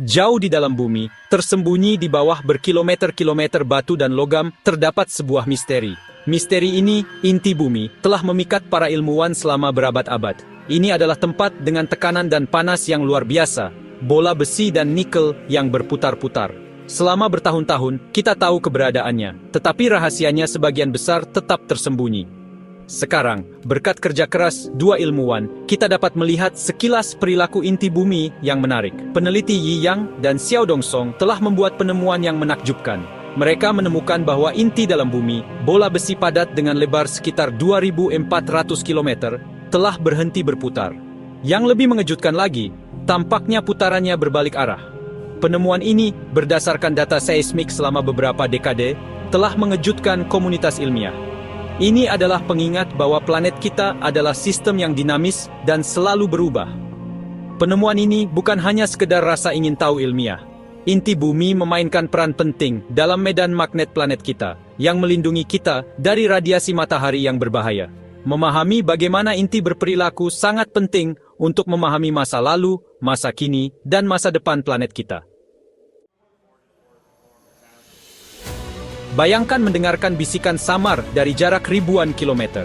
Jauh di dalam bumi, tersembunyi di bawah berkilometer-kilometer batu dan logam, terdapat sebuah misteri. Misteri ini, inti bumi, telah memikat para ilmuwan selama berabad-abad. Ini adalah tempat dengan tekanan dan panas yang luar biasa, bola besi dan nikel yang berputar-putar. Selama bertahun-tahun, kita tahu keberadaannya, tetapi rahasianya sebagian besar tetap tersembunyi. Sekarang, berkat kerja keras dua ilmuwan, kita dapat melihat sekilas perilaku inti bumi yang menarik. Peneliti Yi Yang dan Xiao Dongsong telah membuat penemuan yang menakjubkan. Mereka menemukan bahwa inti dalam bumi, bola besi padat dengan lebar sekitar 2.400 km, telah berhenti berputar. Yang lebih mengejutkan lagi, tampaknya putarannya berbalik arah. Penemuan ini, berdasarkan data seismik selama beberapa dekade, telah mengejutkan komunitas ilmiah. Ini adalah pengingat bahwa planet kita adalah sistem yang dinamis dan selalu berubah. Penemuan ini bukan hanya sekedar rasa ingin tahu ilmiah. Inti bumi memainkan peran penting dalam medan magnet planet kita, yang melindungi kita dari radiasi matahari yang berbahaya. Memahami bagaimana inti berperilaku sangat penting untuk memahami masa lalu, masa kini, dan masa depan planet kita. Bayangkan mendengarkan bisikan samar dari jarak ribuan kilometer.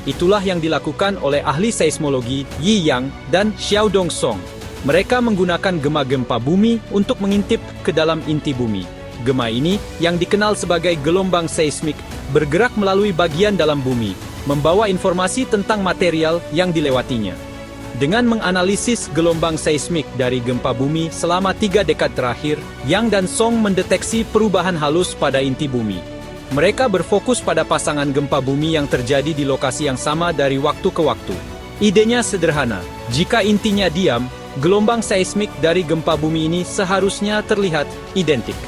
Itulah yang dilakukan oleh ahli seismologi Yi Yang dan Xiao Dongsong. Mereka menggunakan gema gempa bumi untuk mengintip ke dalam inti bumi. Gema ini, yang dikenal sebagai gelombang seismik, bergerak melalui bagian dalam bumi, membawa informasi tentang material yang dilewatinya. Dengan menganalisis gelombang seismik dari gempa bumi selama 3 dekade terakhir, Yang dan Song mendeteksi perubahan halus pada inti bumi. Mereka berfokus pada pasangan gempa bumi yang terjadi di lokasi yang sama dari waktu ke waktu. Idenya sederhana, jika intinya diam, gelombang seismik dari gempa bumi ini seharusnya terlihat identik.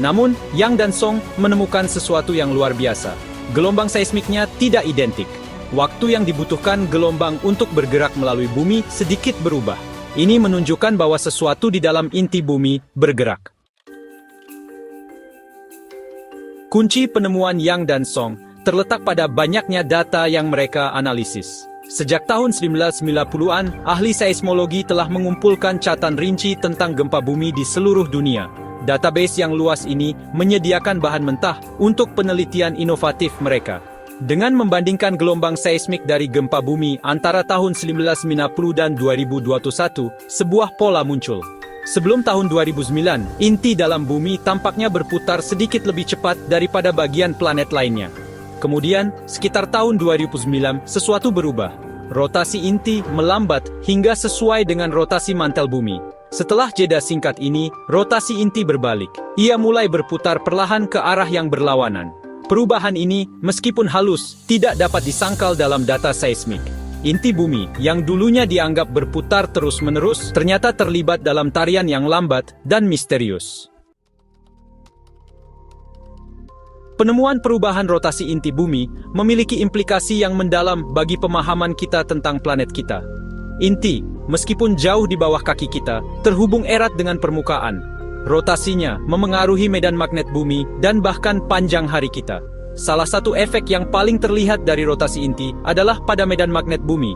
Namun, Yang dan Song menemukan sesuatu yang luar biasa. Gelombang seismiknya tidak identik. Waktu yang dibutuhkan gelombang untuk bergerak melalui bumi sedikit berubah. Ini menunjukkan bahwa sesuatu di dalam inti bumi bergerak. Kunci penemuan Yang dan Song terletak pada banyaknya data yang mereka analisis. Sejak tahun 1990-an, ahli seismologi telah mengumpulkan catatan rinci tentang gempa bumi di seluruh dunia. Database yang luas ini menyediakan bahan mentah untuk penelitian inovatif mereka. Dengan membandingkan gelombang seismik dari gempa bumi antara tahun 1990 dan 2021, sebuah pola muncul. Sebelum tahun 2009, inti dalam bumi tampaknya berputar sedikit lebih cepat daripada bagian planet lainnya. Kemudian, sekitar tahun 2009, sesuatu berubah. Rotasi inti melambat hingga sesuai dengan rotasi mantel bumi. Setelah jeda singkat ini, rotasi inti berbalik. Ia mulai berputar perlahan ke arah yang berlawanan. Perubahan ini, meskipun halus, tidak dapat disangkal dalam data seismik. Inti bumi, yang dulunya dianggap berputar terus-menerus, ternyata terlibat dalam tarian yang lambat dan misterius. Penemuan perubahan rotasi inti bumi memiliki implikasi yang mendalam bagi pemahaman kita tentang planet kita. Inti, meskipun jauh di bawah kaki kita, terhubung erat dengan permukaan. Rotasinya memengaruhi medan magnet bumi dan bahkan panjang hari kita. Salah satu efek yang paling terlihat dari rotasi inti adalah pada medan magnet bumi.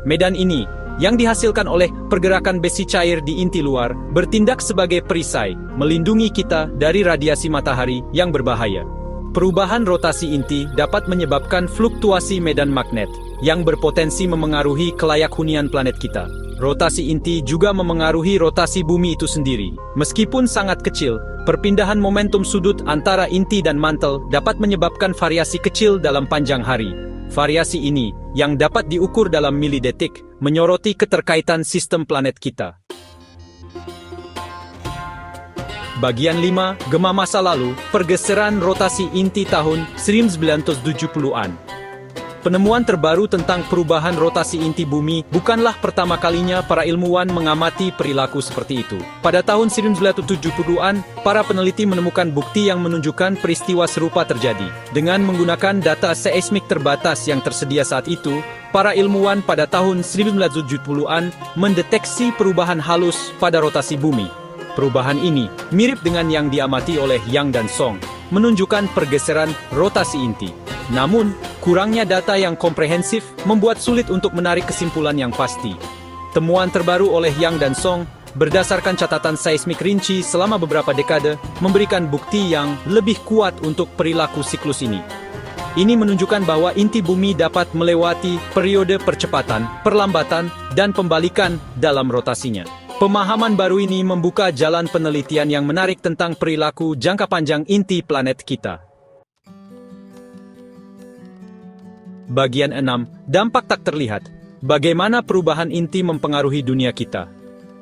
Medan ini, yang dihasilkan oleh pergerakan besi cair di inti luar, bertindak sebagai perisai, melindungi kita dari radiasi matahari yang berbahaya. Perubahan rotasi inti dapat menyebabkan fluktuasi medan magnet, yang berpotensi memengaruhi kelayak hunian planet kita. Rotasi inti juga memengaruhi rotasi bumi itu sendiri. Meskipun sangat kecil, perpindahan momentum sudut antara inti dan mantel dapat menyebabkan variasi kecil dalam panjang hari. Variasi ini, yang dapat diukur dalam milidetik, menyoroti keterkaitan sistem planet kita. Bagian 5, gema masa lalu, pergeseran rotasi inti tahun 1970-an. Penemuan terbaru tentang perubahan rotasi inti bumi bukanlah pertama kalinya para ilmuwan mengamati perilaku seperti itu. Pada tahun 1970-an, para peneliti menemukan bukti yang menunjukkan peristiwa serupa terjadi. Dengan menggunakan data seismik terbatas yang tersedia saat itu, para ilmuwan pada tahun 1970-an mendeteksi perubahan halus pada rotasi bumi. Perubahan ini mirip dengan yang diamati oleh Yang dan Song, menunjukkan pergeseran rotasi inti. Namun, kurangnya data yang komprehensif membuat sulit untuk menarik kesimpulan yang pasti. Temuan terbaru oleh Yang dan Song berdasarkan catatan seismik rinci selama beberapa dekade, memberikan bukti yang lebih kuat untuk perilaku siklus ini. Ini menunjukkan bahwa inti bumi dapat melewati periode percepatan, perlambatan, dan pembalikan dalam rotasinya. Pemahaman baru ini membuka jalan penelitian yang menarik tentang perilaku jangka panjang inti planet kita. Bagian 6. Dampak tak terlihat. Bagaimana perubahan inti mempengaruhi dunia kita?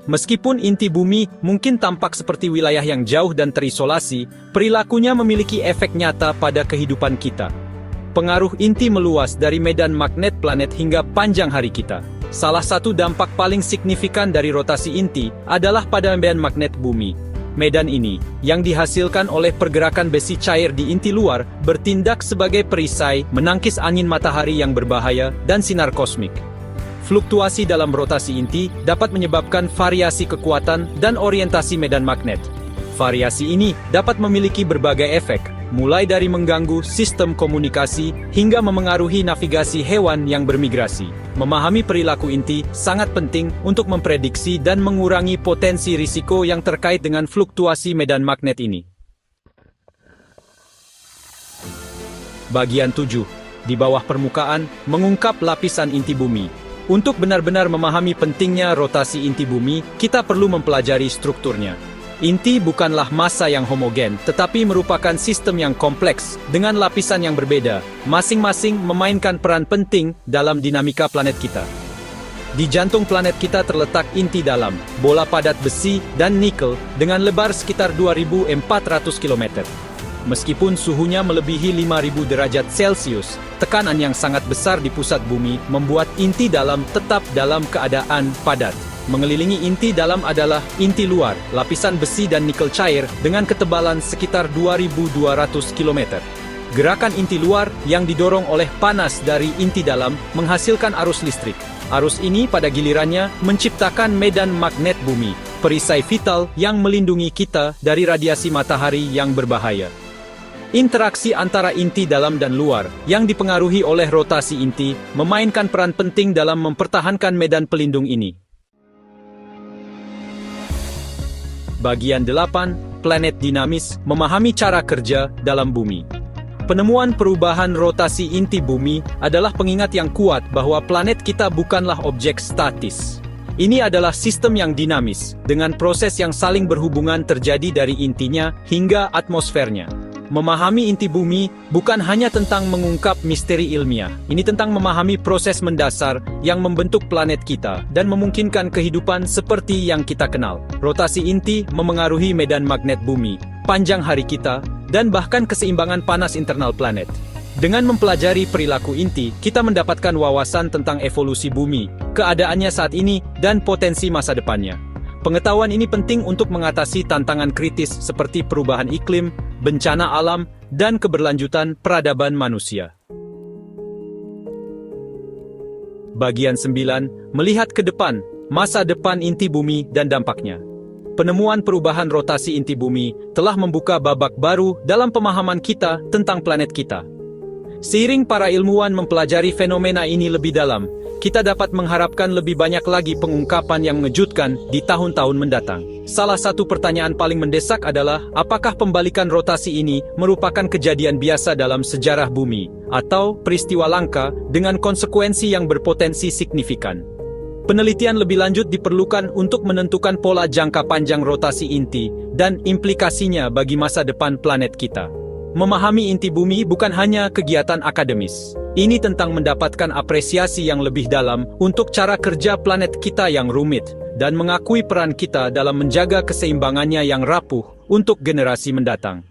Meskipun inti bumi mungkin tampak seperti wilayah yang jauh dan terisolasi, perilakunya memiliki efek nyata pada kehidupan kita. Pengaruh inti meluas dari medan magnet planet hingga panjang hari kita. Salah satu dampak paling signifikan dari rotasi inti adalah pada medan magnet bumi. Medan ini, yang dihasilkan oleh pergerakan besi cair di inti luar, bertindak sebagai perisai menangkis angin matahari yang berbahaya dan sinar kosmik. Fluktuasi dalam rotasi inti dapat menyebabkan variasi kekuatan dan orientasi medan magnet. Variasi ini dapat memiliki berbagai efek, mulai dari mengganggu sistem komunikasi hingga memengaruhi navigasi hewan yang bermigrasi. Memahami perilaku inti sangat penting untuk memprediksi dan mengurangi potensi risiko yang terkait dengan fluktuasi medan magnet ini. Bagian 7. Di bawah permukaan, mengungkap lapisan inti bumi. Untuk benar-benar memahami pentingnya rotasi inti bumi, kita perlu mempelajari strukturnya. Inti bukanlah massa yang homogen, tetapi merupakan sistem yang kompleks, dengan lapisan yang berbeda, masing-masing memainkan peran penting dalam dinamika planet kita. Di jantung planet kita terletak inti dalam, bola padat besi dan nikel, dengan lebar sekitar 2.400 km. Meskipun suhunya melebihi 5.000 derajat Celcius, tekanan yang sangat besar di pusat bumi membuat inti dalam tetap dalam keadaan padat. Mengelilingi inti dalam adalah inti luar, lapisan besi dan nikel cair dengan ketebalan sekitar 2.200 km. Gerakan inti luar yang didorong oleh panas dari inti dalam menghasilkan arus listrik. Arus ini pada gilirannya menciptakan medan magnet bumi, perisai vital yang melindungi kita dari radiasi matahari yang berbahaya. Interaksi antara inti dalam dan luar, yang dipengaruhi oleh rotasi inti, memainkan peran penting dalam mempertahankan medan pelindung ini. Bagian 8. Planet dinamis, memahami cara kerja dalam bumi. Penemuan perubahan rotasi inti bumi adalah pengingat yang kuat bahwa planet kita bukanlah objek statis. Ini adalah sistem yang dinamis, dengan proses yang saling berhubungan terjadi dari intinya hingga atmosfernya. Memahami inti bumi bukan hanya tentang mengungkap misteri ilmiah. Ini tentang memahami proses mendasar yang membentuk planet kita dan memungkinkan kehidupan seperti yang kita kenal. Rotasi inti memengaruhi medan magnet bumi, panjang hari kita, dan bahkan keseimbangan panas internal planet. Dengan mempelajari perilaku inti, kita mendapatkan wawasan tentang evolusi bumi, keadaannya saat ini, dan potensi masa depannya. Pengetahuan ini penting untuk mengatasi tantangan kritis seperti perubahan iklim, bencana alam, dan keberlanjutan peradaban manusia. Bagian 9. Melihat ke depan, masa depan inti bumi dan dampaknya. Penemuan perubahan rotasi inti bumi telah membuka babak baru dalam pemahaman kita tentang planet kita. Seiring para ilmuwan mempelajari fenomena ini lebih dalam, kita dapat mengharapkan lebih banyak lagi pengungkapan yang mengejutkan di tahun-tahun mendatang. Salah satu pertanyaan paling mendesak adalah, apakah pembalikan rotasi ini merupakan kejadian biasa dalam sejarah bumi, atau peristiwa langka dengan konsekuensi yang berpotensi signifikan? Penelitian lebih lanjut diperlukan untuk menentukan pola jangka panjang rotasi inti dan implikasinya bagi masa depan planet kita. Memahami inti bumi bukan hanya kegiatan akademis. Ini tentang mendapatkan apresiasi yang lebih dalam untuk cara kerja planet kita yang rumit, dan mengakui peran kita dalam menjaga keseimbangannya yang rapuh untuk generasi mendatang.